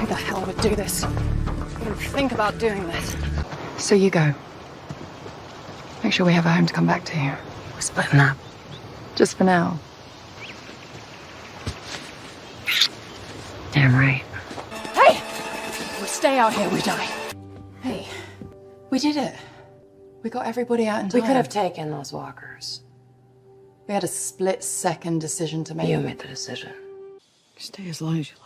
Who the hell would do this? Even think about doing this? So you go. Make sure we have a home to come back to. We're splitting up. Just for now. Damn right. Hey! We stay out here, we die. Hey, we did it. We got everybody out in time. We could have taken those walkers. We had a split-second decision to make. You made the decision. Stay as long as you like.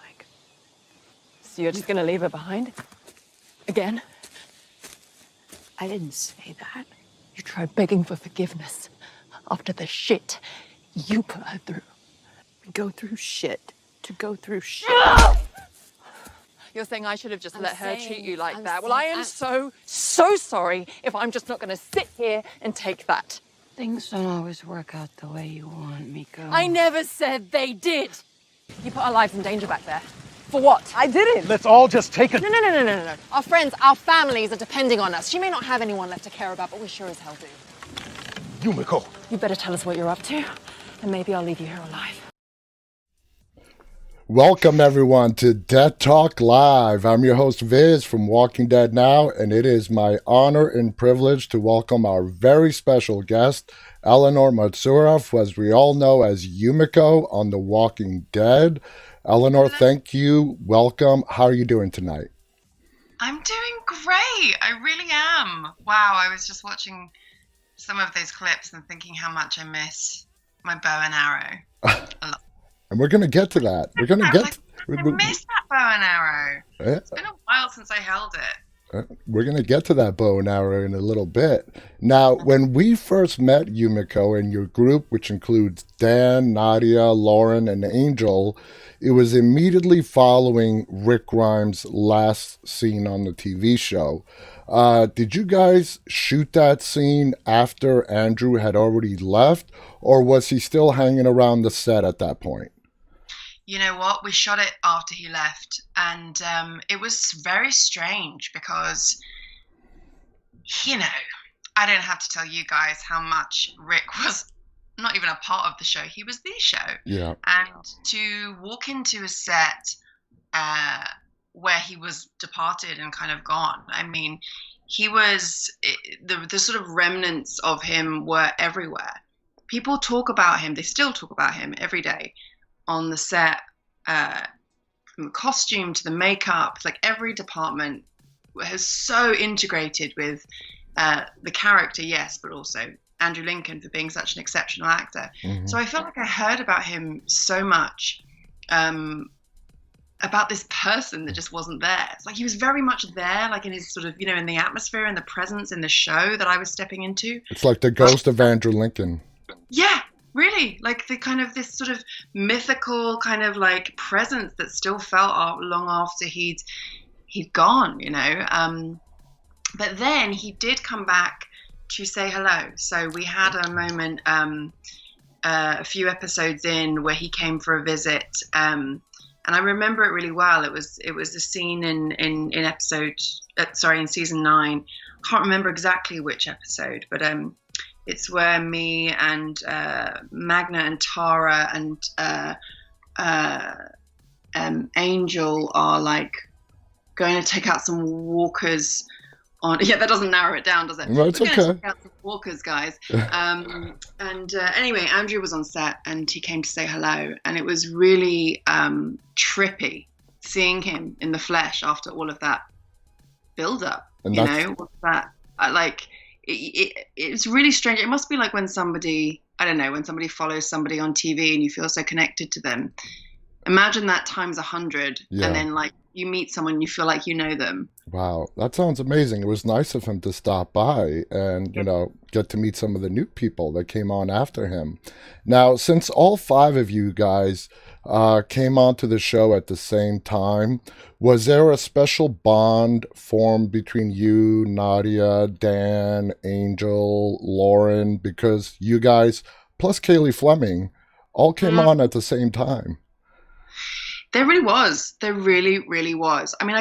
So you're just gonna leave her behind? Again? I didn't say that. You tried begging for forgiveness after the shit you put her through. We go through shit to go through shit. You're saying I should have just let her treat you like that? Well, I am so sorry if I'm just not gonna sit here and take that. Things don't always work out the way you want, Miko. I never said they did. You put our lives in danger back there. For what? I didn't. Let's all just take a... No. Our friends, our families are depending on us. She may not have anyone left to care about, but we sure as hell do. Yumiko. You better tell us what you're up to, and maybe I'll leave you here alive. Welcome, everyone, to Dead Talk Live. I'm your host, Viz, from Walking Dead Now, and it is my honor and privilege to welcome our very special guest, Eleanor Matsuura, who, as we all know, as Yumiko on The Walking Dead. Eleanor, thank you. Welcome. How are you doing tonight? I'm doing great. I really am. Wow, I was just watching some of those clips and thinking how much I miss my bow and arrow. A lot. And we're going to get to that. We're going to get... I miss that bow and arrow. Yeah. It's been a while since I held it. We're going to get to that bow and arrow in a little bit. Now, when we first met Yumiko and your group, which includes Dan, Nadia, Lauren, and Angel, it was immediately following Rick Grimes' last scene on the TV show. Did you guys shoot that scene after Andrew had already left, or was he still hanging around the set at that point? You know what? We shot it after he left, and it was very strange because, you know, I don't have to tell you guys how much Rick was not even a part of the show. He was the show. Yeah. And to walk into a set where he was departed and kind of gone, I mean, he was, the sort of remnants of him were everywhere. People talk about him. They still talk about him every day on the set, from the costume to the makeup. Like every department has so integrated with the character, yes, but also Andrew Lincoln for being such an exceptional actor. Mm-hmm. So I felt like I heard about him so much, about this person that just wasn't there. It's like he was very much there, like in his sort of, you know, in the atmosphere and the presence in the show that I was stepping into. It's like the ghost of Andrew Lincoln. Yeah, really. Like the kind of this sort of mythical kind of like presence that still felt long after he'd gone, you know. But then he did come back to say hello. So we had a moment a few episodes in where he came for a visit, and I remember it really well. It was a scene in season 9. Can't remember exactly which episode, but it's where me and Magna and Tara and Angel are like going to take out some walkers. Yeah, that doesn't narrow it down, does it? No, it's okay. We're going to check out some walkers, guys. Anyway, Andrew was on set and he came to say hello, and it was really trippy seeing him in the flesh after all of that build-up. And you know, what's that? It's really strange. It must be like when somebody, I don't know, when somebody follows somebody on TV and you feel so connected to them. Imagine that times 100, yeah. And then like you meet someone and you feel like you know them. Wow, that sounds amazing. It was nice of him to stop by and, you know, get to meet some of the new people that came on after him. Now, since all 5 of you guys came onto the show at the same time, was there a special bond formed between you, Nadia, Dan, Angel, Lauren? Because you guys, plus Kaylee Fleming, all came on at the same time. There really was. There really, really was. I mean,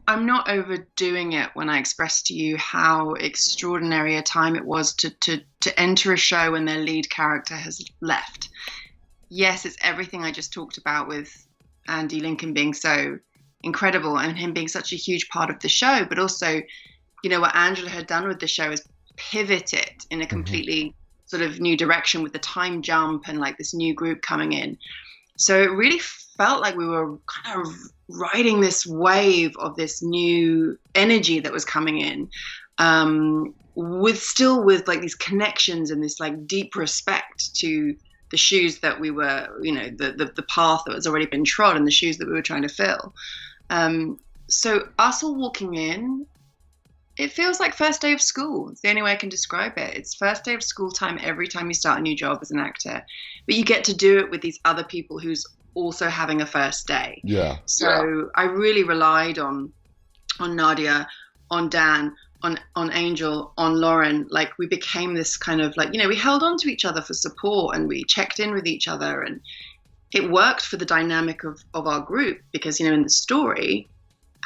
I'm not overdoing it when I express to you how extraordinary a time it was to enter a show when their lead character has left. Yes, it's everything I just talked about with Andy Lincoln being so incredible and him being such a huge part of the show, but also, you know, what Angela had done with the show is pivot it in a completely sort of new direction with the time jump and like this new group coming in. So it really felt like we were kind of riding this wave of this new energy that was coming in, with like these connections and this like deep respect to the shoes that we were, you know, the path that has already been trod and the shoes that we were trying to fill. So us all walking in, it feels like first day of school. It's the only way I can describe it. It's first day of school time every time you start a new job as an actor. But you get to do it with these other people who's also having a first day. Yeah. So I really relied on Nadia, on Dan, on Angel, on Lauren. Like we became this kind of like, you know, we held on to each other for support and we checked in with each other. And it worked for the dynamic of our group because, you know, in the story,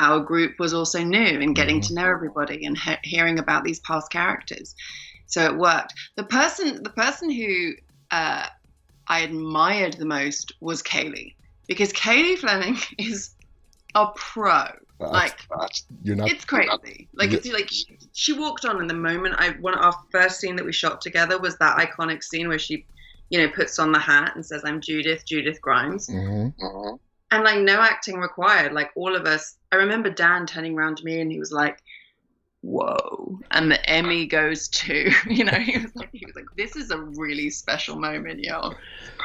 our group was also new and getting to know everybody and hearing about these past characters. So it worked. The person who I admired the most was Kaylee, because Kaylee Fleming is a pro. It's crazy. It's like she walked on, and the moment our first scene that we shot together was that iconic scene where she, you know, puts on the hat and says, "I'm Judith Grimes." Mm-hmm. And like no acting required. Like all of us, I remember Dan turning around to me and he was like, "Whoa!" And the Emmy goes to, you know, he was like, "This is a really special moment, yo."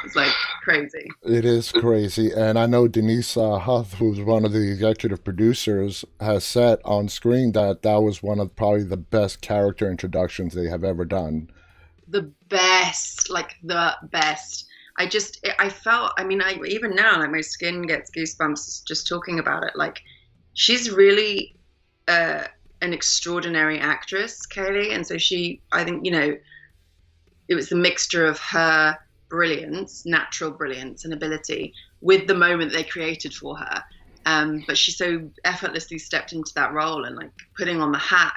It's like crazy. It is crazy, and I know Denise Huth, who's one of the executive producers, has said on screen that was one of probably the best character introductions they have ever done. The best. I felt, I mean, even now, like my skin gets goosebumps just talking about it. Like she's really an extraordinary actress, Kaylee. And so I think, you know, it was the mixture of her brilliance, natural brilliance and ability with the moment they created for her. But she so effortlessly stepped into that role and like putting on the hat.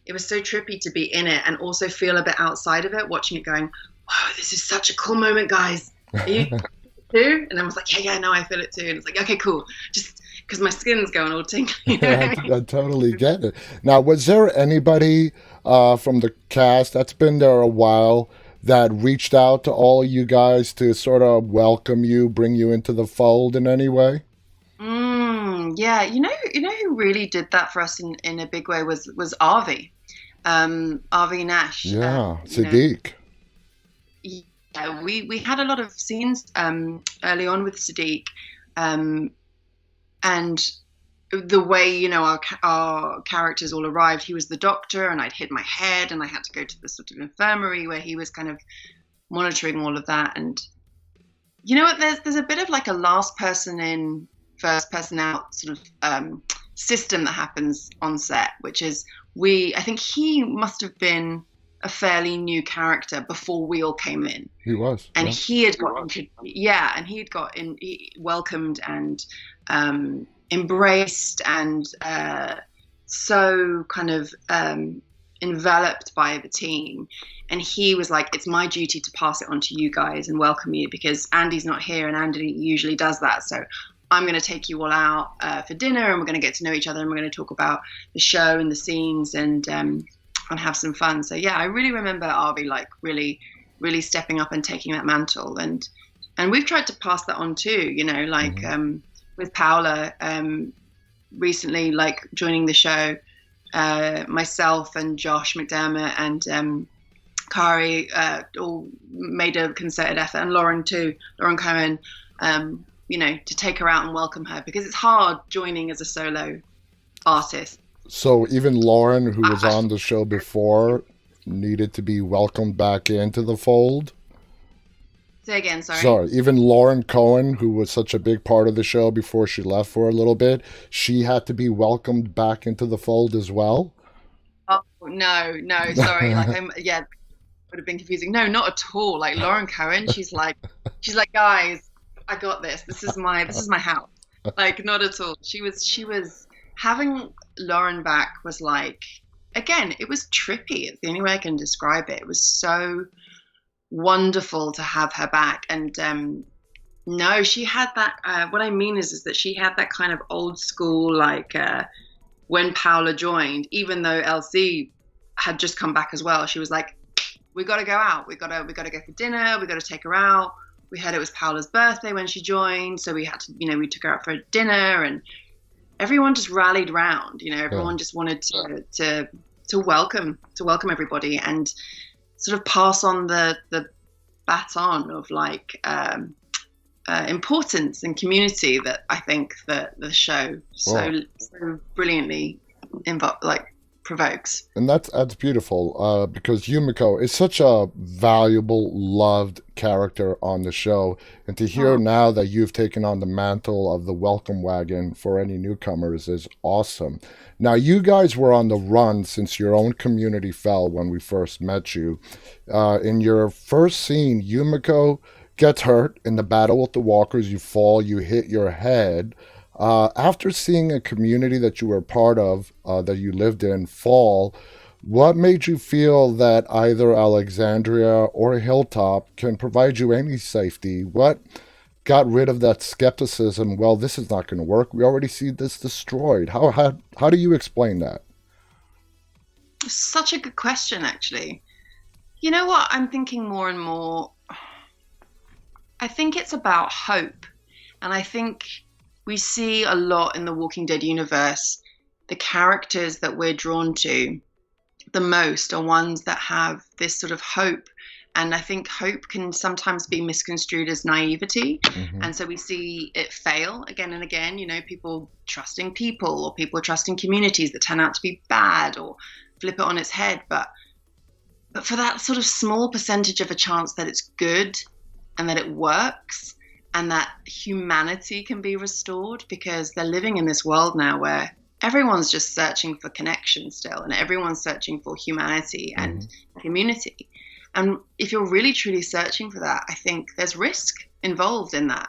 It was so trippy to be in it and also feel a bit outside of it, watching it going, "Wow, this is such a cool moment, guys. Are you too?" And I was like, yeah, no, I feel it too. And it's like, okay, cool. Just because my skin's going all tingly. You know? I totally get it. Now, was there anybody from the cast that's been there a while that reached out to all you guys to sort of welcome you, bring you into the fold in any way? Yeah, you know who really did that for us in a big way was Avi. Avi Nash. Yeah, Sadiq. Yeah, we had a lot of scenes early on with Sadiq, and the way, you know, our characters all arrived. He was the doctor, and I'd hit my head, and I had to go to the sort of infirmary where he was kind of monitoring all of that. And you know what? There's a bit of like a last person in, first person out sort of system that happens on set, which is I think he must have been a fairly new character before we all came in. He was, and he had got welcomed and embraced and so kind of enveloped by the team. And he was like, "It's my duty to pass it on to you guys and welcome you because Andy's not here, and Andy usually does that. So I'm going to take you all out for dinner, and we're going to get to know each other, and we're going to talk about the show and the scenes and have some fun." So yeah, I really remember Avi like really, really stepping up and taking that mantle, and we've tried to pass that on too. You know, like with Paola recently, like joining the show, myself and Josh McDermott and Kari all made a concerted effort, and Lauren too, Lauren Cohen. You know, to take her out and welcome her, because it's hard joining as a solo artist. So even Lauren, who was on the show before, needed to be welcomed back into the fold? Say again, sorry. Sorry, even Lauren Cohen, who was such a big part of the show before she left for a little bit, she had to be welcomed back into the fold as well? Oh, no, sorry. Would have been confusing. No, not at all. Like Lauren Cohen, she's like, "Guys, I got this. This is my house." Like, not at all. She was having Lauren back was like, again, it was trippy. It's the only way I can describe it. It was so wonderful to have her back. And No, she had that. What I mean is that she had that kind of old school, like when Paola joined, even though LC had just come back as well, she was like, "We got to go out. We got to go for dinner. We got to take her out." We heard it was Paola's birthday when she joined, so we had to, we took her out for dinner, and everyone just rallied round. Everyone just wanted to welcome everybody and sort of pass on the baton of like importance and community that I think that the show so brilliantly provokes. And that's beautiful because Yumiko is such a valuable, loved character on the show. And to hear now that you've taken on the mantle of the welcome wagon for any newcomers is awesome. Now, you guys were on the run since your own community fell when we first met you. In your first scene, Yumiko gets hurt in the battle with the walkers. You fall, you hit your head. After seeing a community that you were part of, that you lived in, fall, what made you feel that either Alexandria or Hilltop can provide you any safety? What got rid of that skepticism? Well, this is not going to work. We already see this destroyed. How do you explain that? Such a good question, actually. You know what? I'm thinking more and more. I think it's about hope. And I think we see a lot in the Walking Dead universe. The characters that we're drawn to the most are ones that have this sort of hope. And I think hope can sometimes be misconstrued as naivety. Mm-hmm. And so we see it fail again and again, people trusting people or people trusting communities that turn out to be bad or flip it on its head. But for that sort of small percentage of a chance that it's good and that it works and that humanity can be restored, because they're living in this world now where everyone's just searching for connection still, and everyone's searching for humanity and community. And if you're really truly searching for that, I think there's risk involved in that.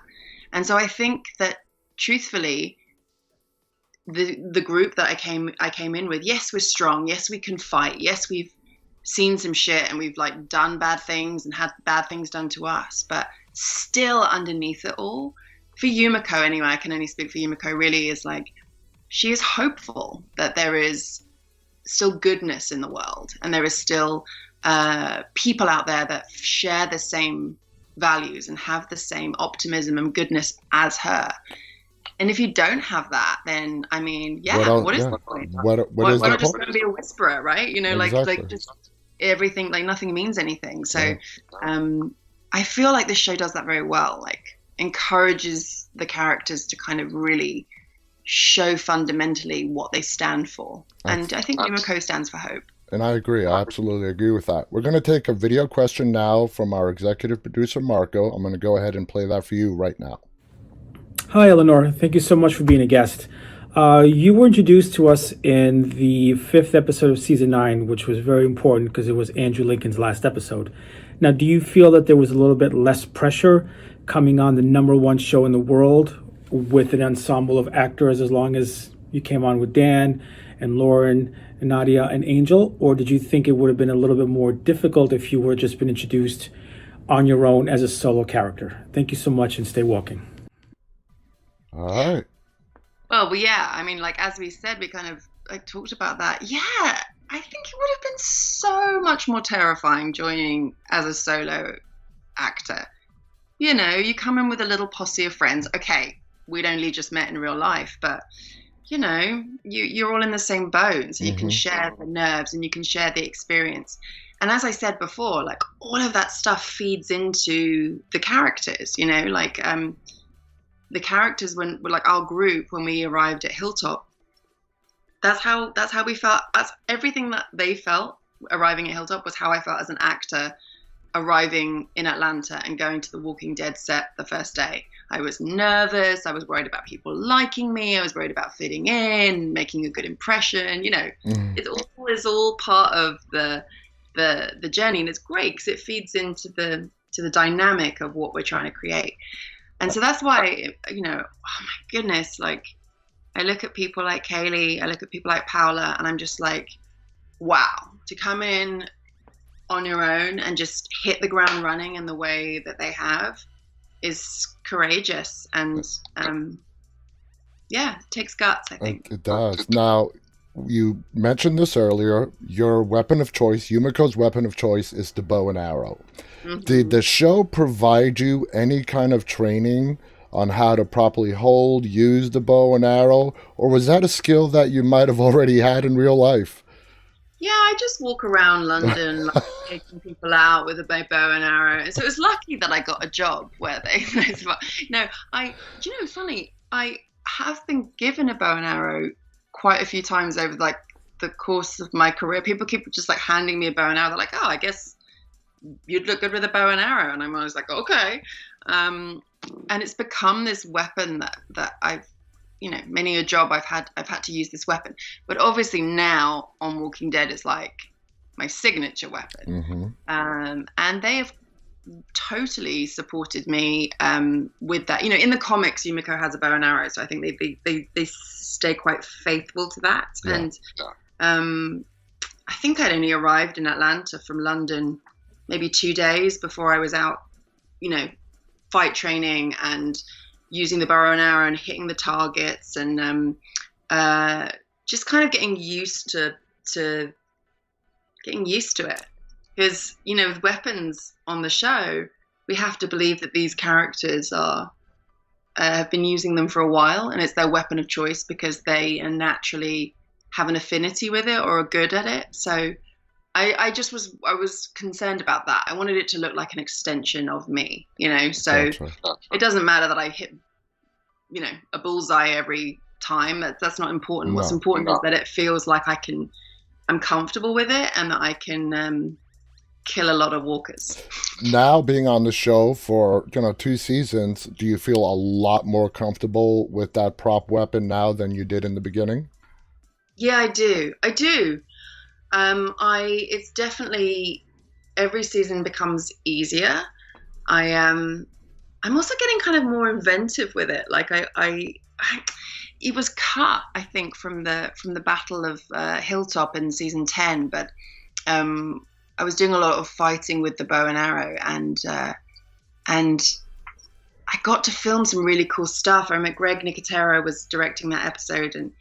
And so I think that truthfully, the group that I came in with, yes, we're strong. Yes, we can fight. Yes, we've seen some shit and we've done bad things and had bad things done to us. But still underneath it all, for Umiko anyway, I can only speak for Umiko, really is she is hopeful that there is still goodness in the world and there is still people out there that share the same values and have the same optimism and goodness as her. And if you don't have that, then what is the point? What is the just going to be a whisperer, right? Exactly. Just everything, nothing means anything. So I feel like this show does that very well. Encourages the characters to kind of really show fundamentally what they stand for. And I think Umiko stands for hope. And I agree. I absolutely agree with that. We're going to take a video question now from our executive producer, Marko. I'm going to go ahead and play that for you right now. Hi, Eleanor. Thank you so much for being a guest. You were introduced to us in the 5th episode of Season 9, which was very important because it was Andrew Lincoln's last episode. Now, do you feel that there was a little bit less pressure coming on the #1 show in the world with an ensemble of actors as long as you came on with Dan and Lauren and Nadia and Angel? Or did you think it would have been a little bit more difficult if you were just been introduced on your own as a solo character? Thank you so much and stay walking. All right. Well, yeah, as we said, we kind of talked about that. Yeah, I think it would have been so much more terrifying joining as a solo actor. You come in with a little posse of friends. Okay, we'd only just met in real life, but you're all in the same boat, so you can share the nerves and you can share the experience. And as I said before, all of that stuff feeds into the characters. The characters when our group when we arrived at Hilltop, that's how we felt. That's everything that they felt arriving at Hilltop was how I felt as an actor arriving in Atlanta and going to the Walking Dead set the first day. I was nervous. I was worried about people liking me. I was worried about fitting in, making a good impression. It's all part of the journey, and it's great because it feeds into the dynamic of what we're trying to create. And so that's why, oh my goodness, I look at people like Kaylee, I look at people like Paola, and I'm just wow, to come in on your own and just hit the ground running in the way that they have, is courageous, and it takes guts, I think. It does. Now, you mentioned this earlier. Your weapon of choice, Yumiko's weapon of choice, is the bow and arrow. Mm-hmm. Did the show provide you any kind of training on how to properly use the bow and arrow, or was that a skill that you might have already had in real life? Yeah, I just walk around London, like, taking people out with a bow and arrow. And so it was lucky that I got a job where they. It's funny. I have been given a bow and arrow quite a few times over like the course of my career. People keep just like handing me a bow and arrow. They're like, "Oh, I guess you'd look good with a bow and arrow," and I'm always like, "Okay." And it's become this weapon that I've, many a job I've had to use this weapon. But obviously now on Walking Dead, it's like my signature weapon. Mm-hmm. And they have totally supported me with that. In the comics, Umiko has a bow and arrow, so I think they stay quite faithful to that. Yeah. And I think I'd only arrived in Atlanta from London maybe 2 days before I was out, fight training and using the bow and arrow and hitting the targets, and just kind of getting used to it. Because, with weapons on the show, we have to believe that these characters have been using them for a while, and it's their weapon of choice because they naturally have an affinity with it or are good at it. So I was concerned about that. I wanted it to look like an extension of me, so Gotcha. It doesn't matter that I hit, a bullseye every time. That's not important. No. What's important is that it feels like I'm comfortable with it, and that I can kill a lot of walkers. Now, being on the show for 2 seasons, do you feel a lot more comfortable with that prop weapon now than you did in the beginning? Yeah, I do. It's definitely, every season becomes easier. I'm also getting kind of more inventive with it. Like it was cut, I think, from the Battle of Hilltop in season 10, but I was doing a lot of fighting with the bow and arrow, and I got to film some really cool stuff. I remember Greg Nicotero was directing that episode, and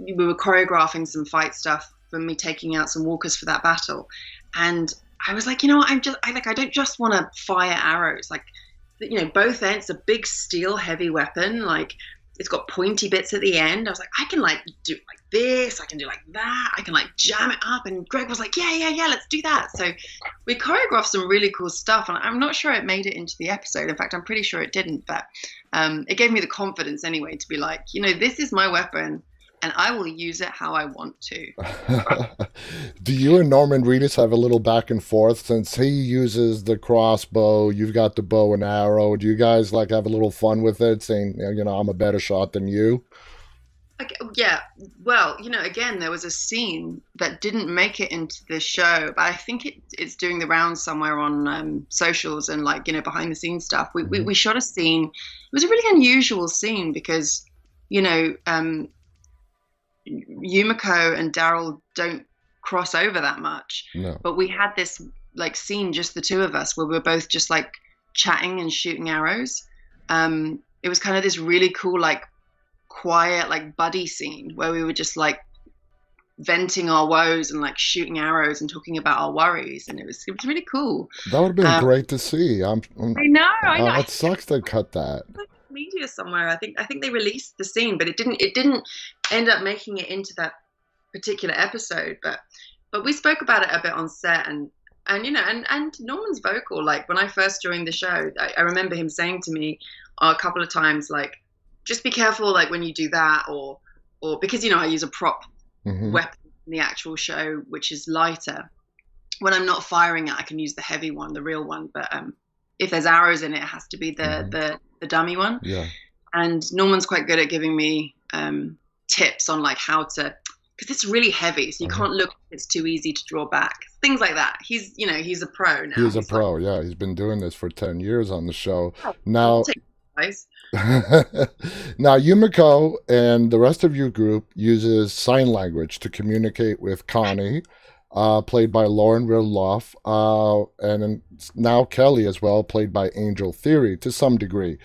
we were choreographing some fight stuff for me taking out some walkers for that battle. And I was like, I don't just want to fire arrows. Like, both ends, a big steel heavy weapon, like it's got pointy bits at the end. I was like, I can like do like this, I can do like that, I can like jam it up. And Greg was like, yeah, let's do that. So we choreographed some really cool stuff, and I'm not sure it made it into the episode. In fact, I'm pretty sure it didn't, but it gave me the confidence anyway to be like, this is my weapon, and I will use it how I want to. Do you and Norman Reedus have a little back and forth? Since he uses the crossbow, you've got the bow and arrow. Do you guys like have a little fun with it, saying, I'm a better shot than you? Yeah. Well, again, there was a scene that didn't make it into the show, but I think it's doing the rounds somewhere on socials and behind the scenes stuff. We shot a scene. It was a really unusual scene because, Yumiko and Daryl don't cross over that much. No. But we had this scene, just the two of us, where we were both just chatting and shooting arrows. It was kind of this really cool, quiet, buddy scene where we were just venting our woes and shooting arrows and talking about our worries, and it was really cool. That would have been great to see. I know. It sucks they cut that. Media somewhere. I think they released the scene, but it didn't end up making it into that particular episode. But we spoke about it a bit on set, and Norman's vocal. When I first joined the show, I remember him saying to me a couple of times, just be careful, when you do that, or because I use a prop weapon in the actual show, which is lighter. When I'm not firing it, I can use the heavy one, the real one. But if there's arrows in it, it has to be the dummy one. Yeah. And Norman's quite good at giving me tips on how to, because it's really heavy, so you can't look. It's too easy to draw back. Things like that. He's a pro now. He's a pro. Yeah, he's been doing this for 10 years on the show. Now, now Yumiko and the rest of your group uses sign language to communicate with Connie. played by Lauren Ridloff, and now Kelly as well, played by Angel Theory to some degree.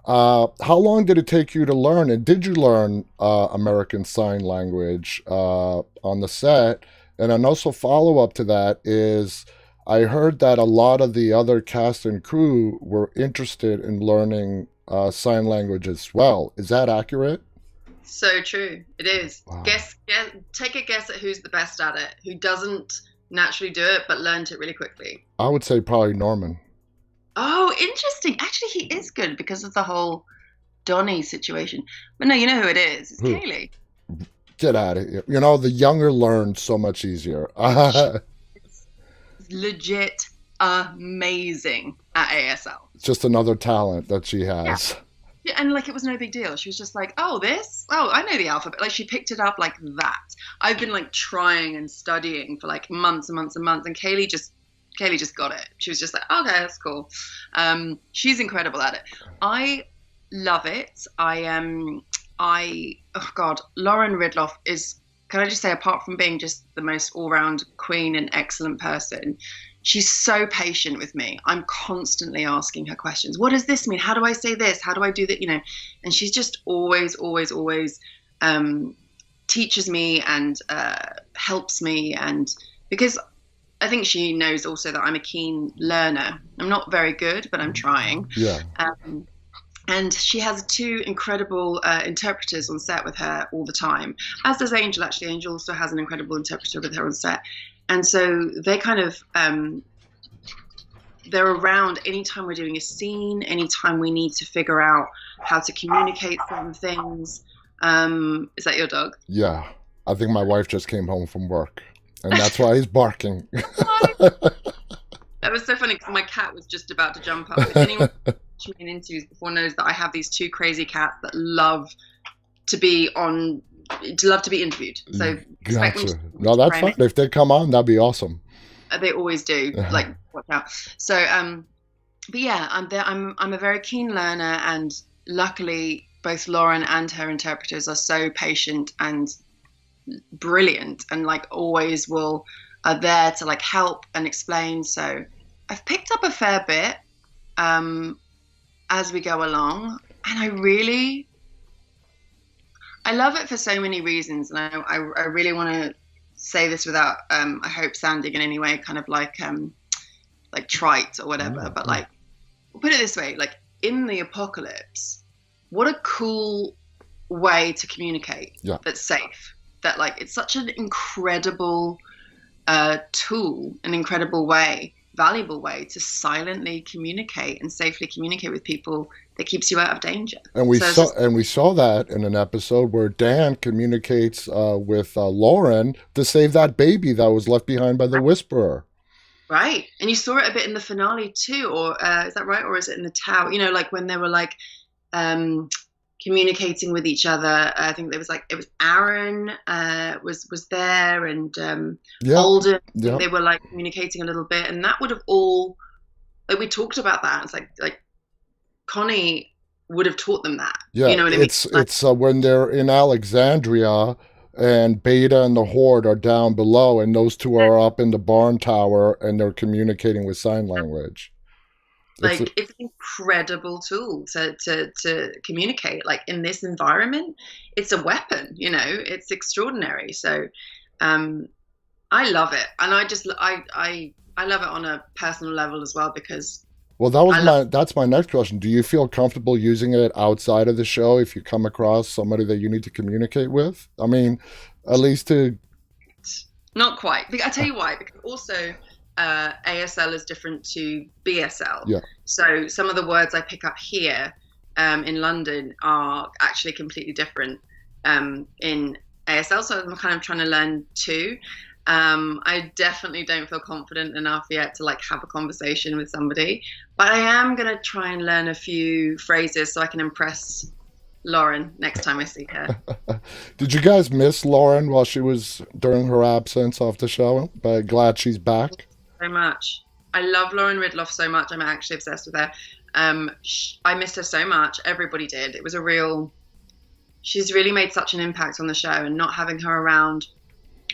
How long did it take you to learn, and did you learn American Sign Language on the set? And then also follow-up to that is, I heard that a lot of the other cast and crew were interested in learning sign language as well. Is that accurate? So true. It is. Wow. Take a guess at who's the best at it, who doesn't naturally do it but learned it really quickly. I would say probably Norman. Oh, interesting. Actually, he is good because of the whole Donnie situation. But no, you know who it is. It's Kaylee. Get out of here. You know, the younger learn so much easier. It's legit amazing at ASL. It's just another talent that she has. Yeah, and like it was no big deal. She was just like, oh, I know the alphabet. Like she picked it up like that. I've been like trying and studying for like months and months and months, and Kaylee just got it. She was just like, okay, that's cool. She's incredible at it. I love it. Oh God, Lauren Ridloff is, can I just say, apart from being just the most all-round queen and excellent person, she's so patient with me. I'm constantly asking her questions. What does this mean? How do I say this? How do I do that? You know, and she's just always teaches me and helps me. And because I think she knows also that I'm a keen learner. I'm not very good, but I'm trying. Yeah. And she has two incredible interpreters on set with her all the time, as does Angel, actually. Angel also has an incredible interpreter with her on set. And so they kind of, they're around anytime we're doing a scene, anytime we need to figure out how to communicate certain things. Is that your dog? Yeah. I think my wife just came home from work, and that's why he's barking. That was so funny because my cat was just about to jump up. If anyone watched me in interviews before knows that I have these two crazy cats that love to be interviewed. So gotcha. No, that's fine. If they come on, that'd be awesome. They always do. Like, watch out. So, but yeah, I'm a very keen learner, and luckily both Lauren and her interpreters are so patient and brilliant, and like always are there to like help and explain. So I've picked up a fair bit as we go along, and I love it for so many reasons. And I really want to say this without I hope sounding in any way kind of like trite or whatever, but like, put it this way, like in the apocalypse, what a cool way to communicate that's safe. That like it's such an incredible tool, an incredible way, valuable way to silently communicate and safely communicate with people that keeps you out of danger. And we saw that in an episode where Dan communicates with Lauren to save that baby that was left behind by the Whisperer. Right, and you saw it a bit in the finale too, or is that right? Or is it in the tower? You know, like when they were like communicating with each other. I think it was Aaron was there, and Alden. Yep. They were like communicating a little bit, and that would have all, like, we talked about that. It's like Connie would have taught them that. Yeah, you know what I mean? It's when they're in Alexandria and Beta and the Horde are down below, and those two are up in the barn tower, and they're communicating with sign language. Like it's an incredible tool to communicate. Like in this environment, it's a weapon. You know, it's extraordinary. So, I love it, and I love it on a personal level as well, because. Well, that's my next question. Do you feel comfortable using it outside of the show if you come across somebody that you need to communicate with? I mean, at least to. Not quite. I tell you why. Because also. ASL is different to BSL. Yeah. So some of the words I pick up here in London are actually completely different in ASL. So I'm kind of trying to learn too. I definitely don't feel confident enough yet to like have a conversation with somebody, but I am going to try and learn a few phrases so I can impress Lauren next time I see her. Did you guys miss Lauren while she was during her absence off the show? But glad she's back. So much. I love Lauren Ridloff so much. I'm actually obsessed with her. I missed her so much. Everybody did. It was she's really made such an impact on the show, and not having her around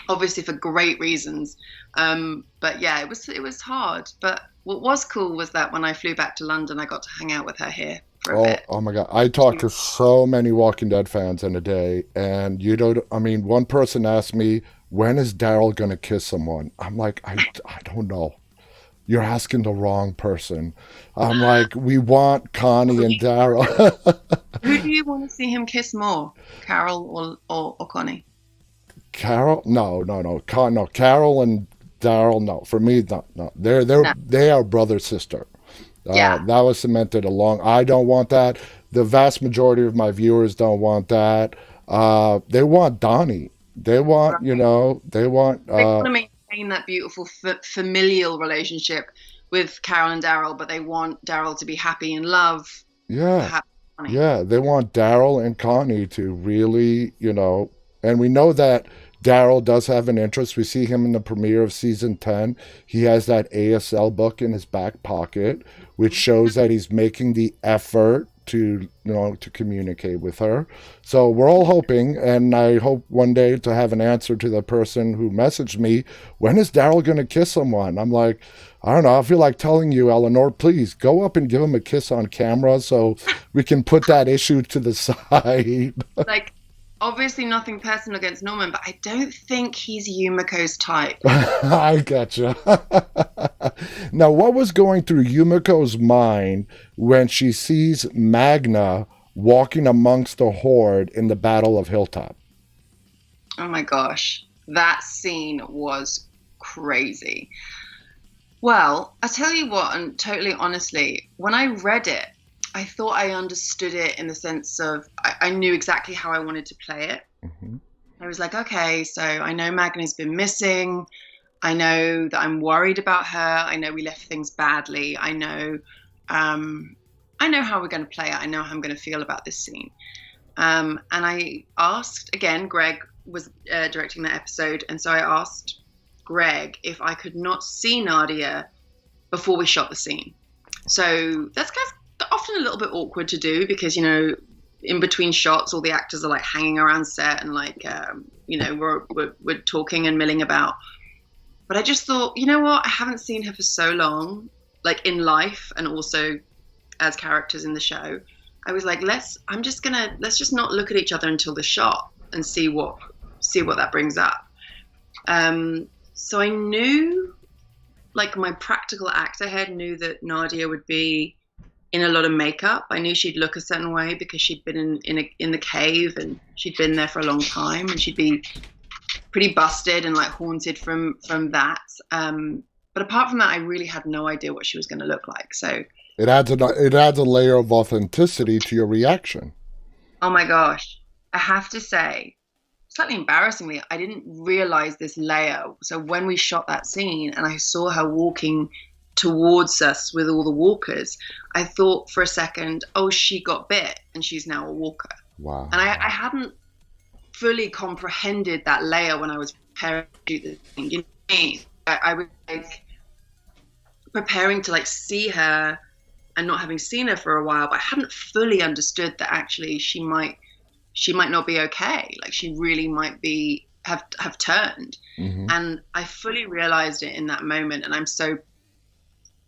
obviously for great reasons. But yeah, it was hard. But what was cool was that when I flew back to London, I got to hang out with her here for a bit. Oh my God. I talked to so many Walking Dead fans in a day, and one person asked me, when is Daryl going to kiss someone? I'm like, I don't know. You're asking the wrong person. I'm like, we want Connie and Daryl. Who do you want to see him kiss more, Carol or Connie? Carol? No. Carol and Daryl, no. For me, no. They are brother sister. Yeah. That was cemented I don't want that. The vast majority of my viewers don't want that. They want Donnie. They want, Right. they want... They want to maintain that beautiful familial relationship with Carol and Daryl, but they want Daryl to be happy in love. Yeah. Yeah, they want Daryl and Connie to really, and we know that Daryl does have an interest. We see him in the premiere of season 10. He has that ASL book in his back pocket, which shows that he's making the effort to communicate with her. So we're all hoping, and I hope one day to have an answer to the person who messaged me, when is Daryl going to kiss someone? I'm like, I don't know. I feel like telling you, Eleanor, please go up and give him a kiss on camera so we can put that issue to the side. Like, obviously nothing personal against Norman, but I don't think he's Yumiko's type. I gotcha. Now, what was going through Yumiko's mind when she sees Magna walking amongst the Horde in the Battle of Hilltop? Oh my gosh, that scene was crazy. Well, I tell you what, and totally honestly, when I read it, I thought I understood it in the sense of I knew exactly how I wanted to play it. Mm-hmm. I was like, okay, so I know Magna's been missing. I know that I'm worried about her. I know we left things badly. I know how we're going to play it. I know how I'm going to feel about this scene. And I asked, again, Greg was directing that episode. And so I asked Greg if I could not see Nadia before we shot the scene. So that's kind of often a little bit awkward to do because, in between shots, all the actors are like hanging around set and like, we're talking and milling about. But I just thought, you know what? I haven't seen her for so long, like in life and also as characters in the show. I was like, let's just not look at each other until the shot and see what that brings up. So I knew, like my practical actor head knew that Nadia would be in a lot of makeup. I knew she'd look a certain way because she'd been in the cave and she'd been there for a long time and she'd be pretty busted and like haunted from that. But apart from that, I really had no idea what she was going to look like. So it adds a layer of authenticity to your reaction. Oh my gosh, I have to say, slightly embarrassingly, I didn't realize this layer. So when we shot that scene and I saw her walking towards us with all the walkers, I thought for a second, oh, she got bit and she's now a walker. Wow. And I hadn't fully comprehended that layer when I was preparing to do the thing. You know what I mean? I was like preparing to like see her and not having seen her for a while, but I hadn't fully understood that actually she might not be okay. Like she really might be have turned. Mm-hmm. And I fully realized it in that moment, and I'm so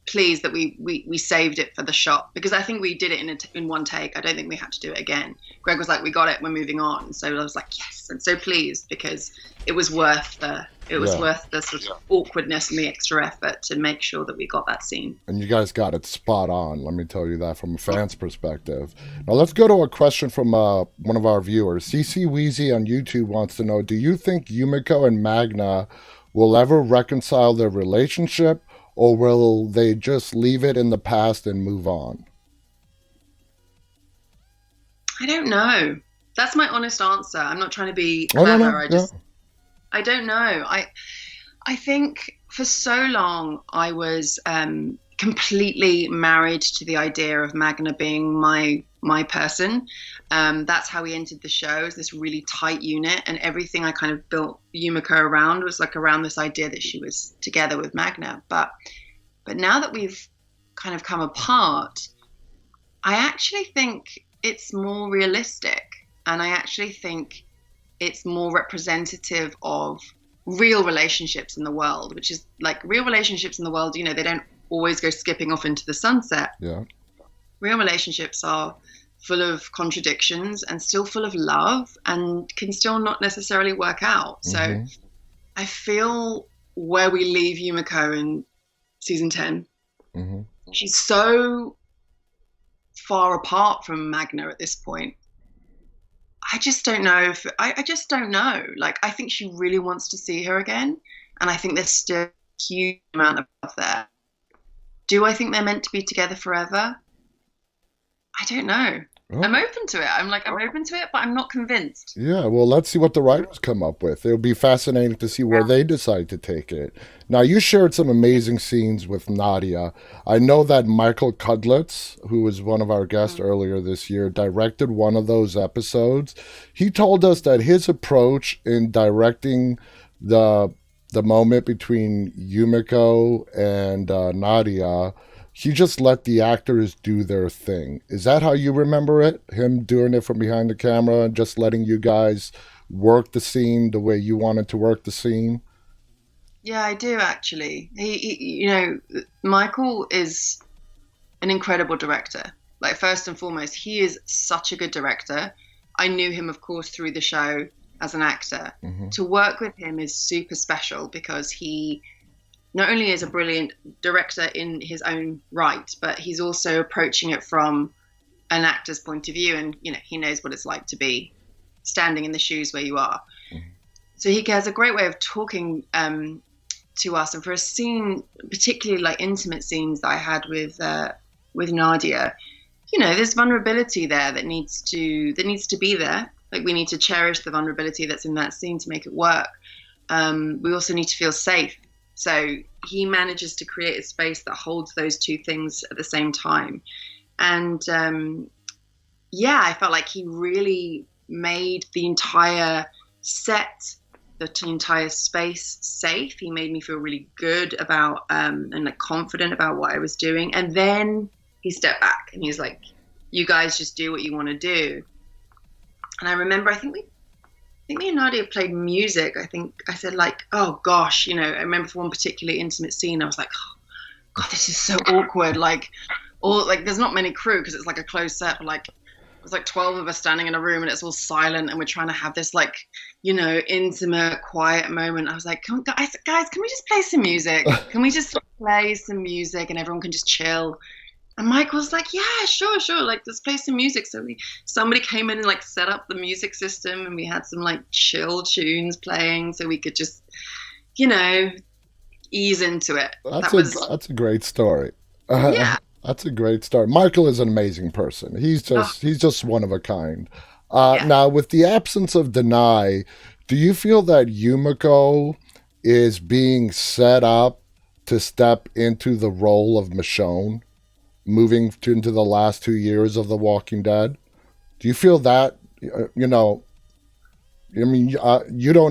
pleased that we saved it for the shot, because I think we did it in one take. I don't think we had to do it again. Greg was like, we got it, we're moving on. So I was like, yes, and so pleased, because it was worth the sort of awkwardness and the extra effort to make sure that we got that scene. And you guys got it spot on, let me tell you that, from a fan's perspective. Now let's go to a question from one of our viewers. CC Wheezy on YouTube wants to know, do you think Umiko and Magna will ever reconcile their relationship, or will they just leave it in the past and move on? I don't know. That's my honest answer. I'm not trying to be clever. I don't know. I think for so long I was completely married to the idea of Magna being my person. That's how we entered the show, as this really tight unit, and everything I kind of built Yumiko around was like around this idea that she was together with Magna. But now that we've kind of come apart, I actually think it's more realistic, and I actually think it's more representative of real relationships in the world, which is like real relationships in the world, they don't always go skipping off into the sunset. Yeah. Real relationships are full of contradictions and still full of love and can still not necessarily work out. So I feel where we leave Yumiko in season 10, she's so far apart from Magna at this point. I just don't know I just don't know. Like, I think she really wants to see her again. And I think there's still a huge amount of love there. Do I think they're meant to be together forever? I don't know. Oh. I'm open to it. I'm open to it, but I'm not convinced. Yeah, well, let's see what the writers come up with. It'll be fascinating to see where they decide to take it. Now, you shared some amazing scenes with Nadia. I know that Michael Kudlitz, who was one of our guests earlier this year, directed one of those episodes. He told us that his approach in directing the moment between Yumiko and Nadia, he just let the actors do their thing. Is that how you remember it? Him doing it from behind the camera and just letting you guys work the scene the way you wanted to work the scene? Yeah, I do actually. He Michael is an incredible director. Like, first and foremost, he is such a good director. I knew him, of course, through the show as an actor. To work with him is super special because he not only is a brilliant director in his own right, but he's also approaching it from an actor's point of view. And, he knows what it's like to be standing in the shoes where you are. So he has a great way of talking to us. And for a scene, particularly like intimate scenes that I had with Nadia, there's vulnerability there that needs to be there. Like, we need to cherish the vulnerability that's in that scene to make it work. We also need to feel safe. So he manages to create a space that holds those two things at the same time. And I felt like he really made the entire set, the entire space safe. He made me feel really good about and like confident about what I was doing. And then he stepped back and he's like, you guys just do what you want to do. And I remember, I think me and Nadia played music. I think I said, like, oh gosh, I remember for one particularly intimate scene, I was like, oh God, this is so awkward. Like, there's not many crew because it's like a closed set, but like, there's like 12 of us standing in a room and it's all silent and we're trying to have this like, intimate, quiet moment. I was like, guys, can we just play some music? Can we just play some music and everyone can just chill? And Michael was like, yeah, sure. Like, let's play some music. So somebody came in and like set up the music system and we had some like chill tunes playing so we could just, ease into it. That's a great story. Yeah. That's a great story. Michael is an amazing person. He's just one of a kind. Now, with the absence of Denai, do you feel that Yumiko is being set up to step into the role of Michonne, moving into the last 2 years of The Walking Dead? Do you feel that, you don't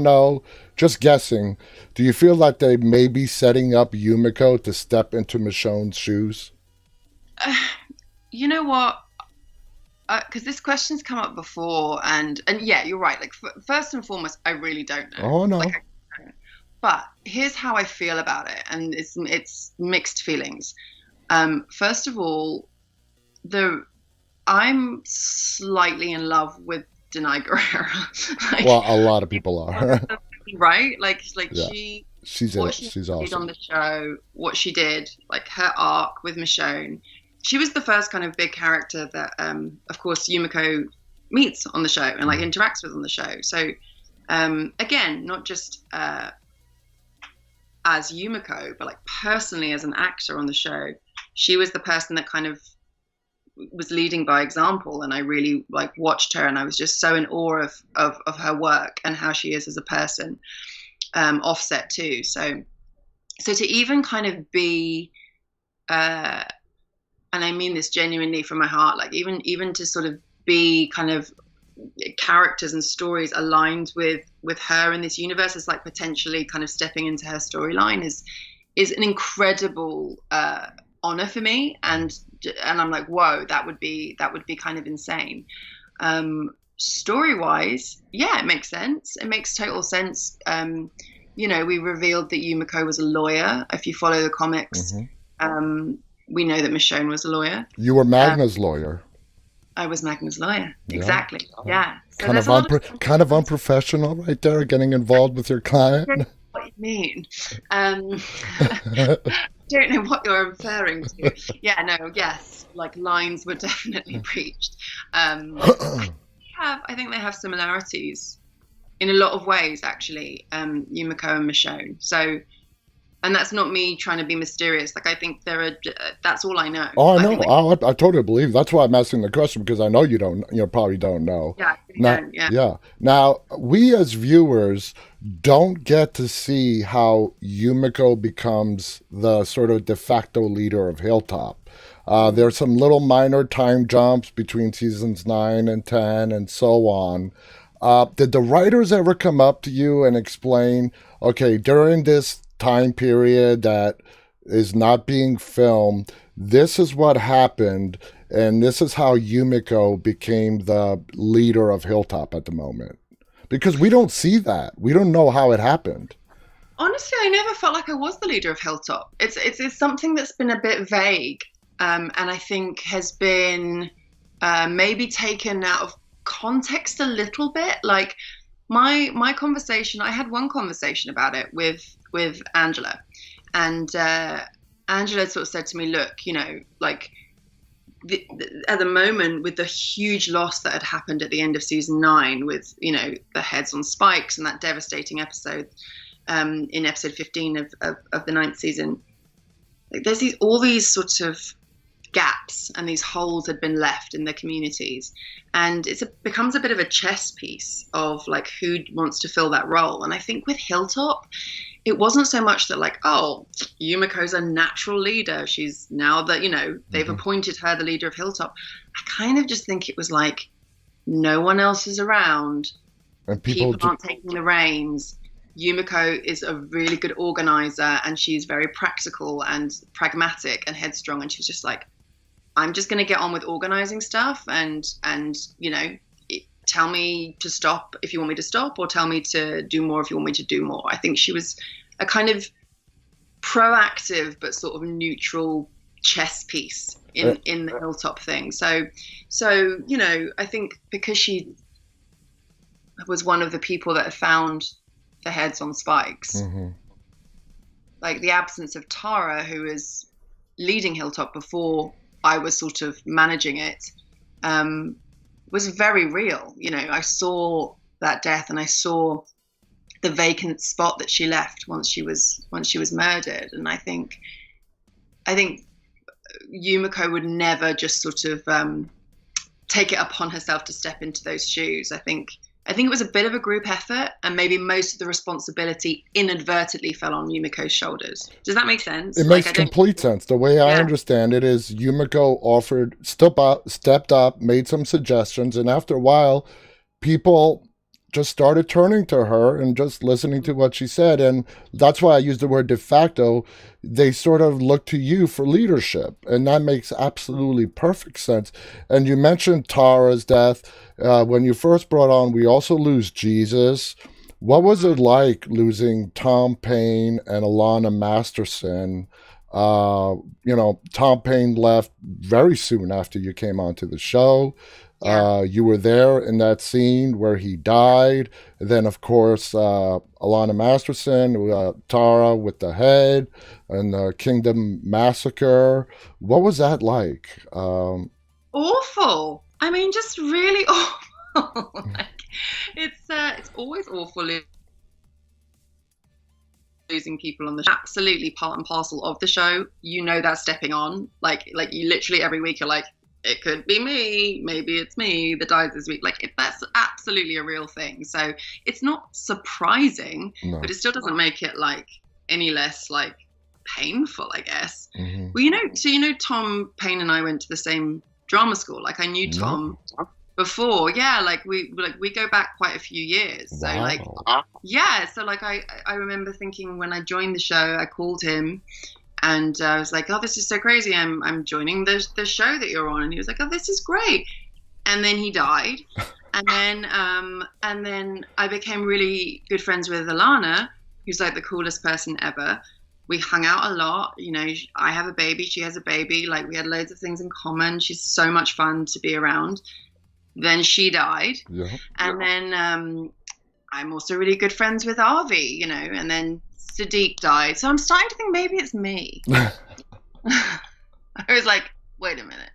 know, just guessing, do you feel that they may be setting up Yumiko to step into Michonne's shoes? You know what? Because this question's come up before, and yeah, you're right. Like, first and foremost, I really don't know. Oh, no. But here's how I feel about it, and it's mixed feelings. First of all, I'm slightly in love with Denai Guerrero. Well, a lot of people are. Right? Like yeah. She's awesome on the show, what she did, like her arc with Michonne. She was the first kind of big character that, of course, Yumiko meets on the show and like interacts with on the show. So, again, not just as Yumiko, but like personally as an actor on the show, she was the person that kind of was leading by example, and I really like watched her, and I was just so in awe of her work and how she is as a person. Offset too. So to even kind of be, and I mean this genuinely from my heart, like even to sort of be kind of characters and stories aligned with her in this universe, is like potentially kind of stepping into her storyline is an incredible honor for me, and I'm like, whoa, that would be kind of insane. Story wise, yeah, it makes sense. It makes total sense. we revealed that Yumiko was a lawyer. If you follow the comics, we know that Michonne was a lawyer. You were Magna's lawyer. I was Magna's lawyer. Yeah. Exactly. Yeah. So kind of unprofessional right there, getting involved with your client. I don't know what you mean. Don't know what you're referring to. Yeah, no, yes. Like, lines were definitely breached. I think they have similarities in a lot of ways, actually, Yumiko and Michonne. So, and that's not me trying to be mysterious. Like, I think that's all I know. Oh, I know. I totally believe. That's why I'm asking the question, because I know you probably don't know. Yeah. Now, we as viewers don't get to see how Yumiko becomes the sort of de facto leader of Hilltop. There's some little minor time jumps between seasons 9 and 10 and so on. Did the writers ever come up to you and explain, okay, during this time period that is not being filmed, this is what happened, and this is how Yumiko became the leader of Hilltop at the moment? Because we don't see that. We don't know how it happened. Honestly, I never felt like I was the leader of Hilltop. It's something that's been a bit vague, and I think has been maybe taken out of context a little bit. Like my conversation, I had one conversation about it with Angela, and Angela sort of said to me, look, like at the moment, with the huge loss that had happened at the end of season 9 with the heads on spikes and that devastating episode in episode 15 of the 9th season, like, there's all these sorts of gaps and these holes had been left in the communities, and becomes a bit of a chess piece of like who wants to fill that role. And I think with Hilltop, it wasn't so much that like, oh, Yumiko's a natural leader, she's now that they've appointed her the leader of Hilltop. I kind of just think it was like no one else is around and people aren't taking the reins. Yumiko is a really good organizer, and she's very practical and pragmatic and headstrong, and she's just like, I'm just going to get on with organizing stuff and tell me to stop if you want me to stop, or tell me to do more if you want me to do more. I think she was a kind of proactive but sort of neutral chess piece in the Hilltop thing. So I think because she was one of the people that had found the heads on spikes, like the absence of Tara, who was leading Hilltop before I was sort of managing it, was very real. I saw that death, and I saw the vacant spot that she left once she was murdered. And I think Yumiko would never just sort of take it upon herself to step into those shoes. I think it was a bit of a group effort, and maybe most of the responsibility inadvertently fell on Yumiko's shoulders. Does that make sense? It makes complete sense. The way I understand it is Yumiko stepped up, made some suggestions, and after a while, people just started turning to her and just listening to what she said. And that's why I use the word de facto. They sort of look to you for leadership, and that makes absolutely perfect sense. And you mentioned Tara's death. When you first brought on, we also lose Jesus. What was it like losing Tom Paine and Alana Masterson? Tom Paine left very soon after you came onto the show. Yeah. You were there in that scene where he died. And then, of course, Alana Masterson, Tara with the head, and the Kingdom Massacre. What was that like? Awful. I mean, just really awful. It's always awful losing people on the show. Absolutely part and parcel of the show. That's stepping on. Like you literally every week you're like, it could be me, maybe it's me that dies this week. Like, that's absolutely a real thing. So it's not surprising, but it still doesn't make it like any less like painful, I guess. Mm-hmm. Well, Tom Paine and I went to the same drama school. Like, I knew Tom before. Yeah, like we go back quite a few years. So wow. So I remember thinking when I joined the show, I called him. And I was like, oh, this is so crazy. I'm joining the show that you're on. And he was like, oh, this is great. And then he died. And then I became really good friends with Alana. who's like the coolest person ever. We hung out a lot. You know, I have a baby, she has a baby. Like, we had loads of things in common. She's so much fun to be around. Then she died. Yeah. And then I'm also really good friends with Avi, you know, and then Sadiq died. So I'm starting to think maybe it's me. I was like, wait a minute.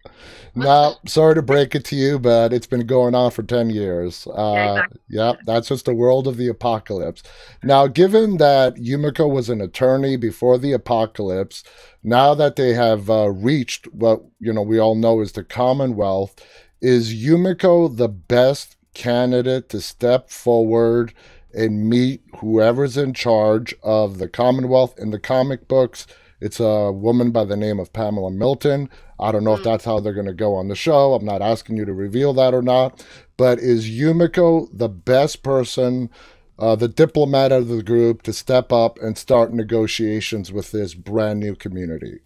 Now, sorry to break it to you, but it's been going on for 10 years. Yeah, exactly. Yep, that's just the world of the apocalypse. Now, given that Yumiko was an attorney before the apocalypse, now that they have reached what, you know, we all know is the Commonwealth, is Yumiko the best candidate to step forward and meet whoever's in charge of the Commonwealth? In the comic books, it's a woman by the name of Pamela Milton. I don't know if that's how they're going to go on the show. I'm not asking you to reveal that or not. But is Yumiko the best person, the diplomat of the group, to step up and start negotiations with this brand new community?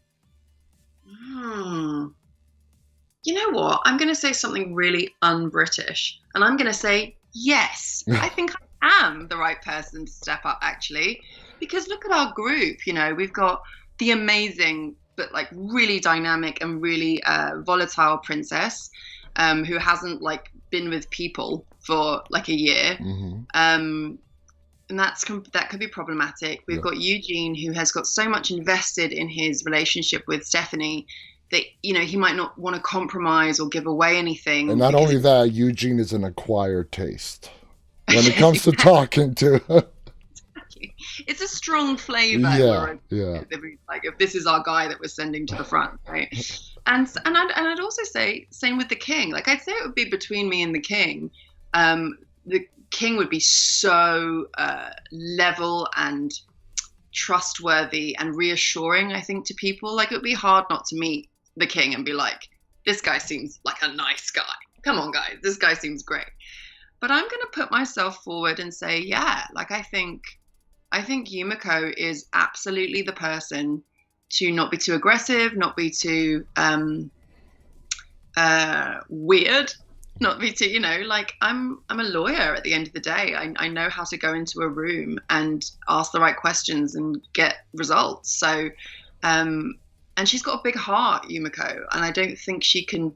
You know what? I'm going to say something really un-British. And I'm going to say, yes, I think I am the right person to step up, actually. Because look at our group. You know, we've got the amazing but like really dynamic and really volatile princess who hasn't like been with people for like a year. And that could be problematic. We've got Eugene, who has got so much invested in his relationship with Stephanie that, you know, he might not want to compromise or give away anything. And not only that, Eugene is an acquired taste when it comes to talking to her. It's a strong flavor. Like, if this is our guy that we're sending to the front, right? And I'd also say same with the king. Like, I'd say it would be between me and the king. The king would be so level and trustworthy and reassuring, I think, to people. Like, it would be hard not to meet the king and be like, this guy seems like a nice guy. Come on, guys, this guy seems great. But I'm going to put myself forward and say, yeah, like, I think Yumiko is absolutely the person to not be too aggressive, not be too weird, not be too, you know, like, I'm a lawyer at the end of the day. I know how to go into a room and ask the right questions and get results. So, and she's got a big heart, Yumiko, and I don't think she can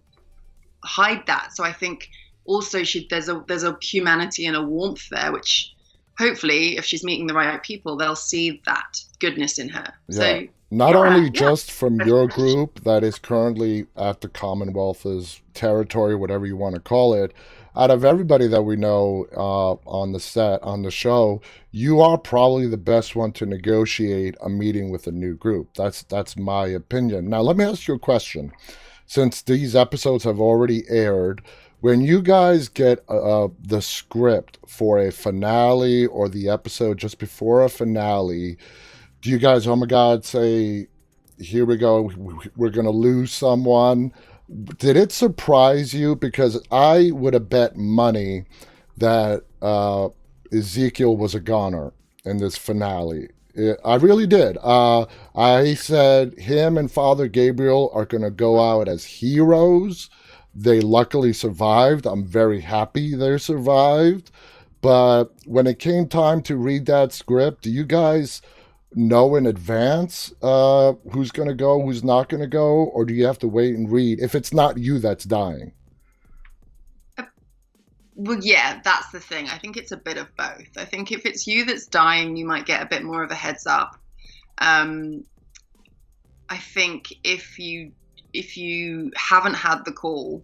hide that. So I think also there's a humanity and a warmth there, which hopefully, if she's meeting the right people, they'll see that goodness in her. Yeah. So not only just from your group that is currently at the Commonwealth's territory, whatever you want to call it, out of everybody that we know on the set, on the show, you are probably the best one to negotiate a meeting with a new group. That's my opinion. Now, let me ask you a question. Since these episodes have already aired, when you guys get the script for a finale or the episode just before a finale, do you guys, oh my God, say, here we go, we're going to lose someone? Did it surprise you? Because I would have bet money that Ezekiel was a goner in this finale. I really did. I said him and Father Gabriel are going to go out as heroes. They luckily survived. I'm very happy they survived. But when it came time to read that script, do you guys know in advance who's going to go, who's not going to go? Or do you have to wait and read if it's not you that's dying? Well, yeah, that's the thing. I think it's a bit of both. I think if it's you that's dying, you might get a bit more of a heads up. I think if you haven't had the call,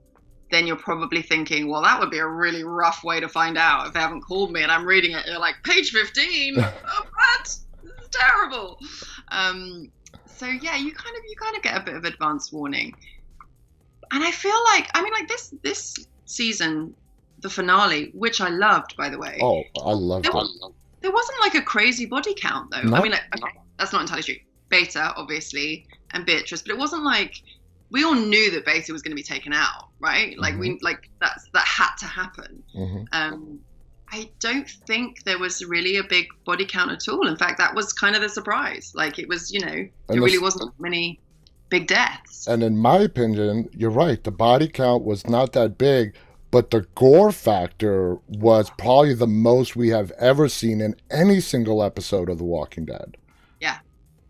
then you're probably thinking, well, that would be a really rough way to find out if they haven't called me and I'm reading it. You're like, page 15. Oh, what? This is terrible. So yeah, you kind of get a bit of advance warning. And I feel like, I mean, like this season, the finale, which I loved, by the way. Oh, I loved it. There wasn't like a crazy body count, though. No. I mean, like, okay, that's not entirely true. Beta, obviously, and Beatrice, but it wasn't like we all knew that Beta was going to be taken out, right? Like that had to happen. I don't think there was really a big body count at all. In fact, that was kind of the surprise. Like, it was, there really wasn't many big deaths. And in my opinion, you're right. The body count was not that big. but the gore factor was probably the most we have ever seen in any single episode of The Walking Dead. Yeah.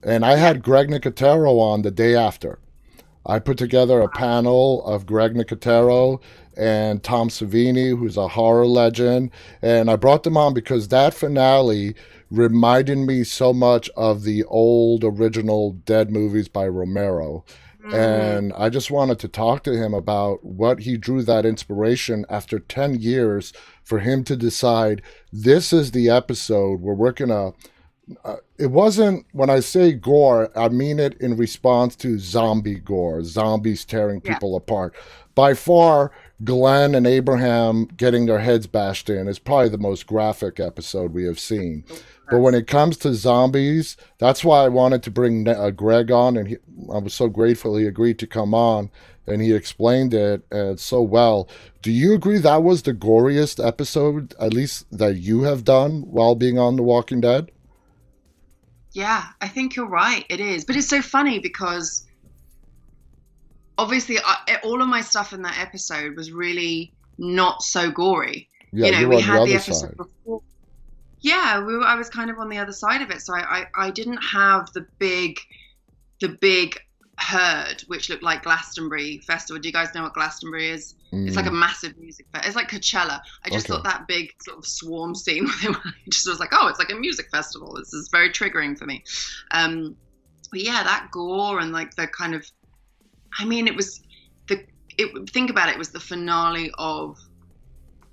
And I had Greg Nicotero on the day after. I put together a panel of Greg Nicotero and Tom Savini, who's a horror legend. And I brought them on because that finale reminded me so much of the old original Dead movies by Romero. And I just wanted to talk to him about what he drew that inspiration after 10 years for him to decide this is the episode where we're going to... it wasn't, when I say gore, I mean it in response to zombie gore, zombies tearing people apart. By far, Glenn and Abraham getting their heads bashed in is probably the most graphic episode we have seen. But when it comes to zombies, that's why I wanted to bring Greg on, and I was so grateful he agreed to come on, and he explained it so well. Do you agree that was the goriest episode, at least that you have done while being on The Walking Dead? Yeah, I think you're right. It is. But it's so funny because obviously all of my stuff in that episode was really not so gory. Yeah, we had the episode side. Before. Yeah, I was kind of on the other side of it. So I didn't have the big herd, which looked like Glastonbury Festival. Do you guys know what Glastonbury is? It's like a massive music festival. It's like Coachella. I just thought that big sort of swarm scene with him, I just was like, oh, it's like a music festival. This is very triggering for me. But yeah, that gore and like the kind of, I mean, think about it, it was the finale of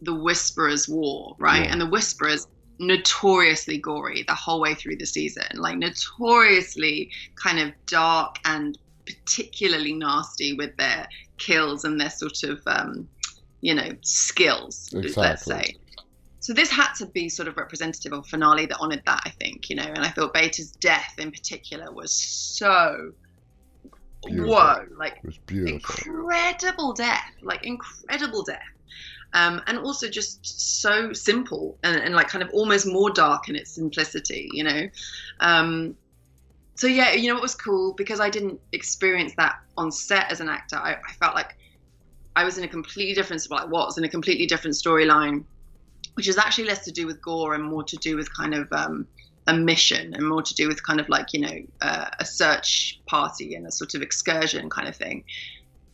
the Whisperers' War, right? Yeah. And the Whisperers, notoriously gory the whole way through the season, like notoriously kind of dark and particularly nasty with their kills and their sort of skills, let's say. So this had to be sort of representative of a finale that honored that, I think, and I thought Beta's death in particular was so beautiful. Whoa, like it was beautiful. incredible death. And also just so simple and like kind of almost more dark in its simplicity, So yeah, what was cool, because I didn't experience that on set as an actor. I felt like I was in a completely different storyline, which is actually less to do with gore and more to do with kind of a mission and more to do with kind of like, a search party and a sort of excursion kind of thing.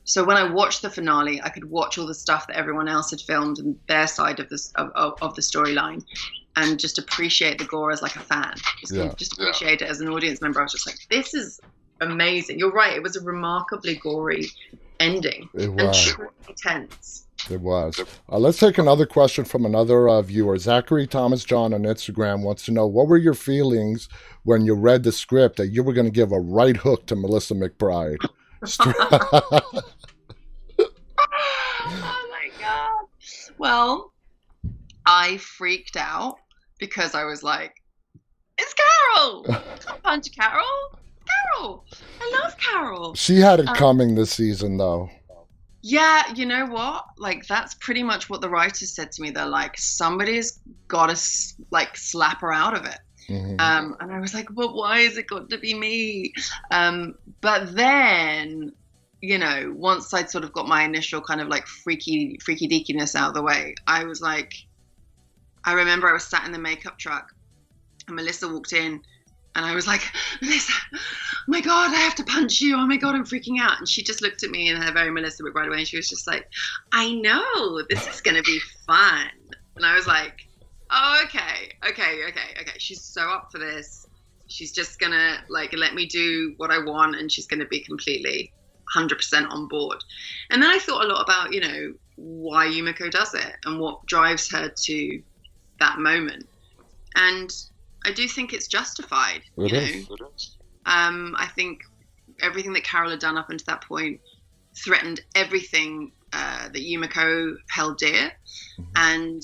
So when I watched the finale, I could watch all the stuff that everyone else had filmed and their side of this of the storyline, and just appreciate the gore as like a fan. Just appreciate it as an audience member. I was just like, this is amazing. You're right. It was a remarkably gory ending. It was. And truly tense. It was. Let's take another question from another viewer. Zachary Thomas John on Instagram wants to know, what were your feelings when you read the script that you were going to give a right hook to Melissa McBride? Oh my God. Well, I freaked out because I was like, it's Carol. I can't punch Carol. I love Carol. She had it coming this season, though. Yeah, you know what? Like, that's pretty much what the writers said to me. They're like, somebody's got to like slap her out of it. Mm-hmm. And I was like, well, why has it got to be me? But then, once I'd sort of got my initial kind of like freaky deakiness out of the way, I was like, I remember I was sat in the makeup truck and Melissa walked in and I was like, Melissa, oh my God, I have to punch you. Oh my God, I'm freaking out. And she just looked at me in her very Melissa right away and she was just like, I know, this is going to be fun. And I was like, oh, okay. She's so up for this. She's just going to like let me do what I want and she's going to be completely 100% on board. And then I thought a lot about, why Yumiko does it and what drives her to that moment. And I do think it's justified. It is. I think everything that Carol had done up until that point threatened everything that Yumiko held dear. And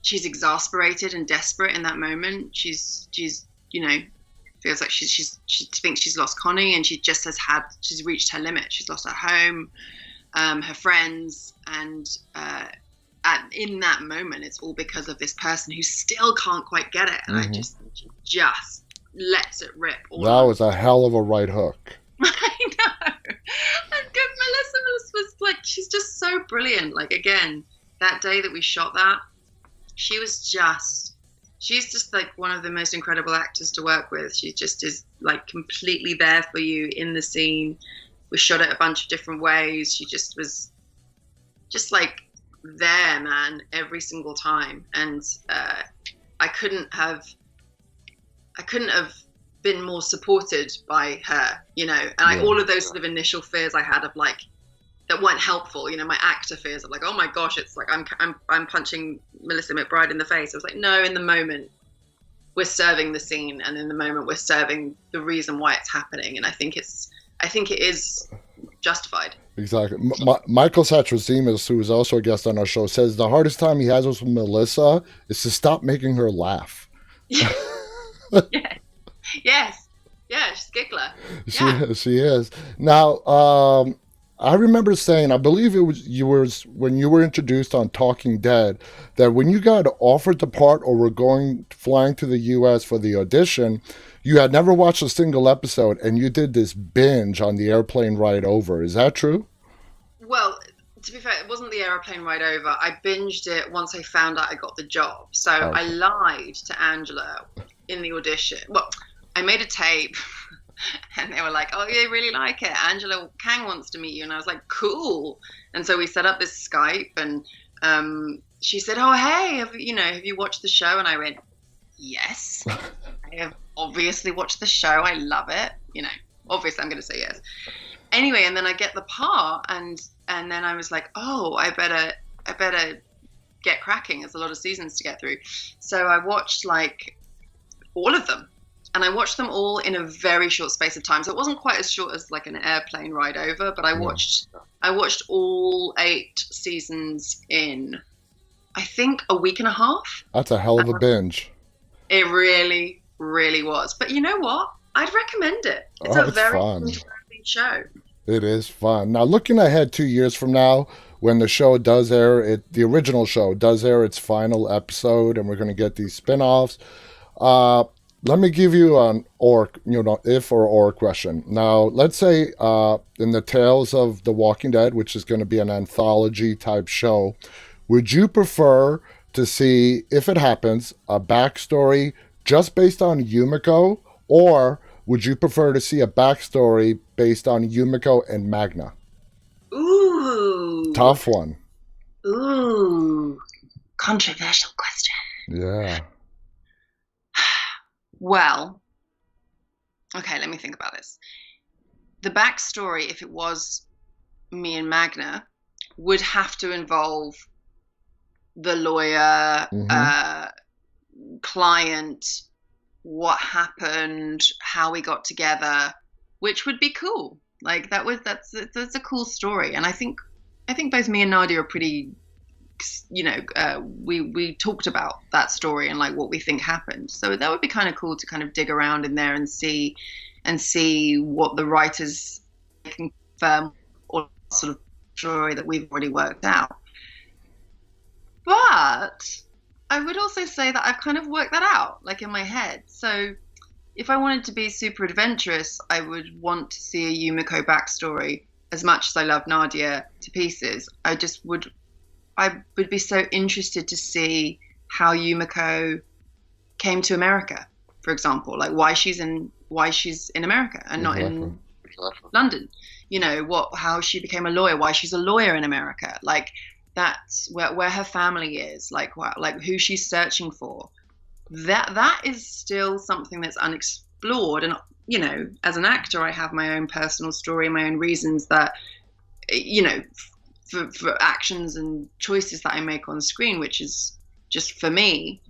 she's exasperated and desperate in that moment. She's feels like she thinks she's lost Connie, and she's reached her limit. She's lost her home, her friends, and in that moment, it's all because of this person who still can't quite get it. And she just lets it rip. That was a hell of a right hook. I know. And Melissa was like, she's just so so brilliant. Like, again, that day that we shot that, she's just like one of the most incredible actors to work with. She just is like completely there for you in the scene. We shot it a bunch of different ways. She just was just like there, man, every single time. And I couldn't have been more supported by her, you know. And all of those sort of initial fears I had of like that weren't helpful, you know, my actor fears of like, oh my gosh, it's like I'm punching Melissa McBride in the face. I was like, no, in the moment we're serving the scene, and in the moment we're serving the reason why it's happening, and I think it is justified. Exactly. Michael Satrazimis, who is also a guest on our show, says the hardest time he has with Melissa is to stop making her laugh. Yeah. Yes. Yeah, she's a giggler. She is. Now, I remember saying, I believe it was when you were introduced on Talking Dead, that when you got offered the part or were flying to the U.S. for the audition, you had never watched a single episode, and you did this binge on the airplane ride over. Is that true? Well, to be fair, it wasn't the airplane ride over. I binged it once I found out I got the job. So I lied to Angela in the audition. Well, I made a tape. And they were like, oh, they really like it. Angela Kang wants to meet you. And I was like, cool. And so we set up this Skype, and she said, oh, hey, have you watched the show? And I went, yes, I have obviously watched the show. I love it. You know, obviously I'm going to say yes. Anyway, and then I get the part, and then I was like, oh, I better get cracking. There's a lot of seasons to get through. So I watched like all of them. And I watched them all in a very short space of time. So it wasn't quite as short as like an airplane ride over, but I watched all 8 seasons in, I think, a week and a half. That's a hell of a binge. It really, really was. But you know what? I'd recommend it. It's a very interesting show. It is fun. Now, looking ahead 2 years from now, when the show does air, the original show does air its final episode, and we're going to get these spin-offs. Let me give you an if or or question. Now, let's say in the Tales of the Walking Dead, which is going to be an anthology type show, would you prefer to see, if it happens, a backstory just based on Yumiko, or would you prefer to see a backstory based on Yumiko and Magna? Ooh. Tough one. Ooh. Controversial question. Yeah. Well, okay, let me think about this. The backstory, if it was me and Magna, would have to involve the lawyer, client, what happened, how we got together, which would be cool. Like that's a cool story, and I think both me and Nadia are pretty. We talked about that story and like what we think happened. So that would be kind of cool to kind of dig around in there and see what the writers confirm or sort of story that we've already worked out. But I would also say that I've kind of worked that out, like in my head. So if I wanted to be super adventurous, I would want to see a Yumiko backstory. As much as I love Nadia to pieces, I would be so interested to see how Yumiko came to America, for example, like why she's in America and not in London. You know, how she became a lawyer, why she's a lawyer in America. Like that's where her family is, like who she's searching for. That is still something that's unexplored. And you know, as an actor, I have my own personal story, my own reasons that, you know, for actions and choices that I make on screen, which is just for me.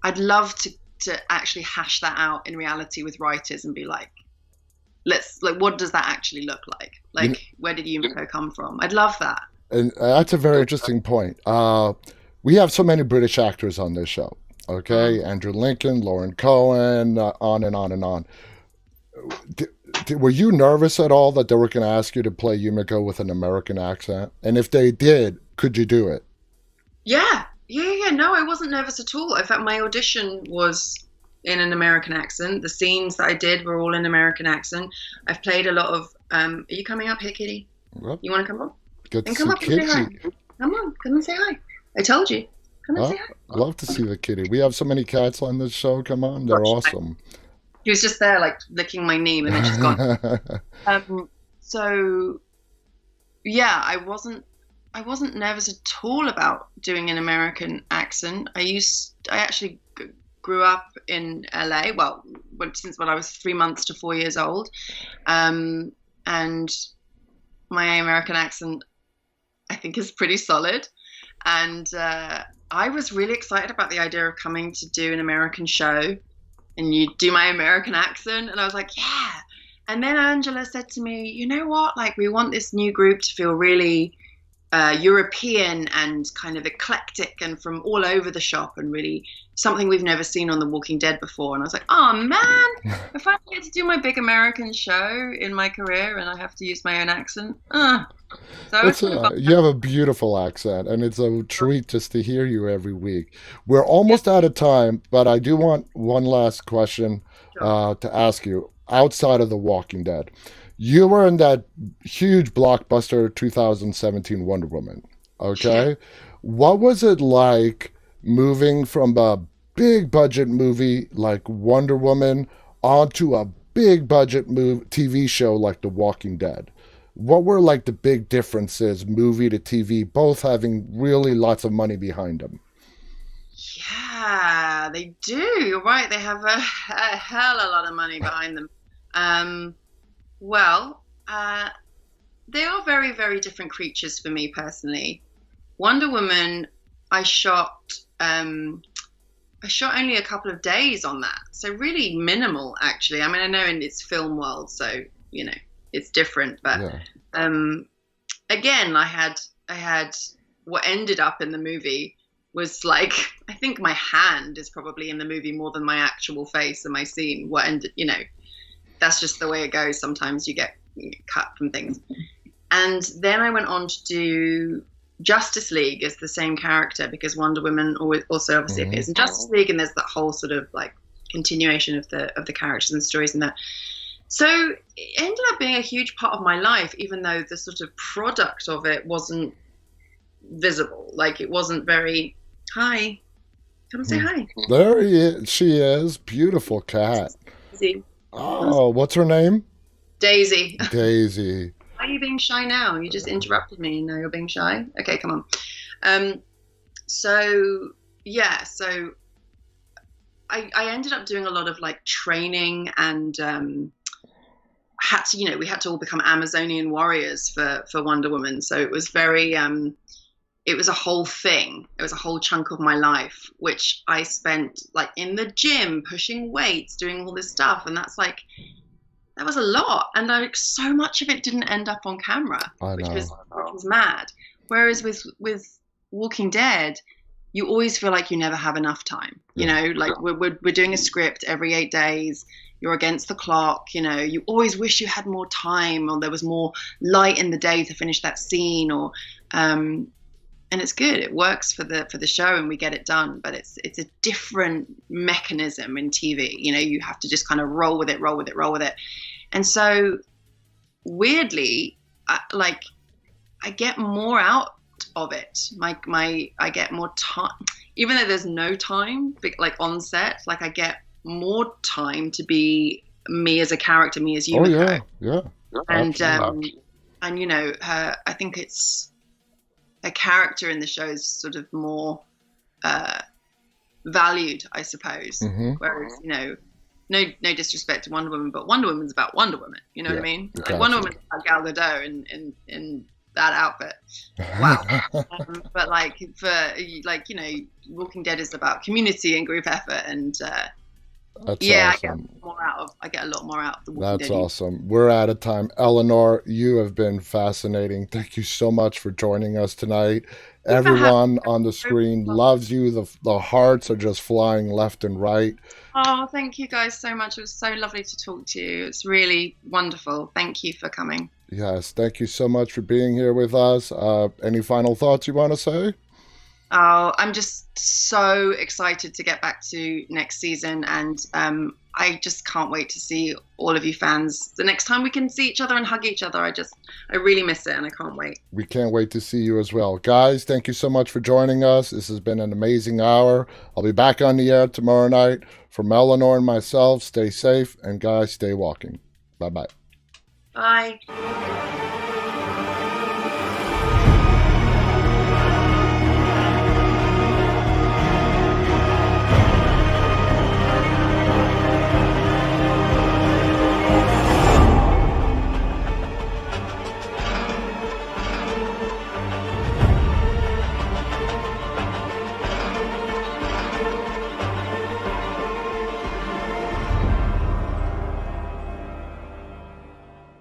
I'd love to actually hash that out in reality with writers and be like, what does that actually look like? Like, where did Umiko come from? I'd love that. And that's a very interesting point. We have so many British actors on this show. Okay, Andrew Lincoln, Lauren Cohen, on and on and on. Were you nervous at all that they were going to ask you to play Yumiko with an American accent? And if they did, could you do it? Yeah. No, I wasn't nervous at all. In fact, my audition was in an American accent. The scenes that I did were all in American accent. I've played a lot of... are you coming up here, Kitty? Yep. You want to come on? Get to And see come up and say hi. Kitty. Come on, come and say hi. I told you. Come and say hi. I'd love to see the kitty. We have so many cats on this show. Come on, they're awesome. He was just there, like licking my knee, and then she's gone. So, yeah, I wasn't nervous at all about doing an American accent. I actually grew up in LA. Well, since when I was 3 months to 4 years old, and my American accent, I think, is pretty solid. And I was really excited about the idea of coming to do an American show. And you do my American accent. And I was like, yeah. And then Angela said to me, you know what? Like, we want this new group to feel really European and kind of eclectic and from all over the shop and really something we've never seen on The Walking Dead before. And I was like, oh, man, if I get to do my big American show in my career and I have to use my own accent. So you have a beautiful accent, and it's a treat just to hear you every week. We're almost out of time, but I do want one last question to ask you. Outside of The Walking Dead, you were in that huge blockbuster 2017 Wonder Woman, okay? What was it like moving from a big budget movie like Wonder Woman onto a big budget TV show like The Walking Dead? What were like the big differences, movie to TV, both having really lots of money behind them? Yeah, they do. You're right. They have a hell of a lot of money behind them. They are very, very different creatures for me personally. Wonder Woman, I shot only a couple of days on that, so really minimal actually. I mean, I know in its film world, so you know it's different, but again, I had what ended up in the movie was like, I think my hand is probably in the movie more than my actual face in my scene. What ended, you know, that's just the way it goes. Sometimes you get cut from things. And then I went on to do Justice League as the same character, because Wonder Woman also obviously appears in Justice League, and there's that whole sort of like continuation of the characters and stories in that. So it ended up being a huge part of my life, even though the sort of product of it wasn't visible. Like, it wasn't very, hi, come say hi. There she is. Beautiful cat. Daisy. Oh, what's her name? Daisy. Daisy. Why are you being shy now? You just interrupted me. Now you're being shy? Okay, come on. So I ended up doing a lot of like training, and we had to all become Amazonian warriors for Wonder Woman. So it was very, it was a whole thing. It was a whole chunk of my life, which I spent like in the gym, pushing weights, doing all this stuff. And that was a lot. And so much of it didn't end up on camera, which was mad. Whereas with Walking Dead, you always feel like you never have enough time. You know, like we're doing a script every 8 days. You're against the clock. You know, you always wish you had more time, or there was more light in the day to finish that scene, or and it's good. It works for the show, and we get it done. But it's a different mechanism in TV. You know, you have to just kind of roll with it. And so, weirdly, I get more out of it. I get more time, even though there's no time, like on set. Like, I get more time to be me as a character, me as Yumiko. Yeah. And you know, I think it's a character in the show is sort of more valued, I suppose. Whereas, you know, no disrespect to Wonder Woman, but Wonder Woman's about Wonder Woman. You know what I mean? Like, Wonder Woman's about Gal Gadot in that outfit. Wow. But like, for like, you know, Walking Dead is about community and group effort, and that's awesome. I get a lot more out of the Walking Dead. That's awesome. We're out of time. Eleanor, you have been fascinating. Thank you so much for joining us tonight. Everyone on the screen loves you. The hearts are just flying left and right. Oh, thank you guys so much. It was so lovely to talk to you. It's really wonderful. Thank you for coming. Yes, thank you so much for being here with us. Any final thoughts you want to say? Oh, I'm just so excited to get back to next season, and I just can't wait to see all of you fans the next time we can see each other and hug each other. I really miss it, and I can't wait. We can't wait to see you as well. Guys, thank you so much for joining us. This has been an amazing hour. I'll be back on the air tomorrow night. From Eleanor and myself, stay safe, and guys, stay walking. Bye-bye. Bye.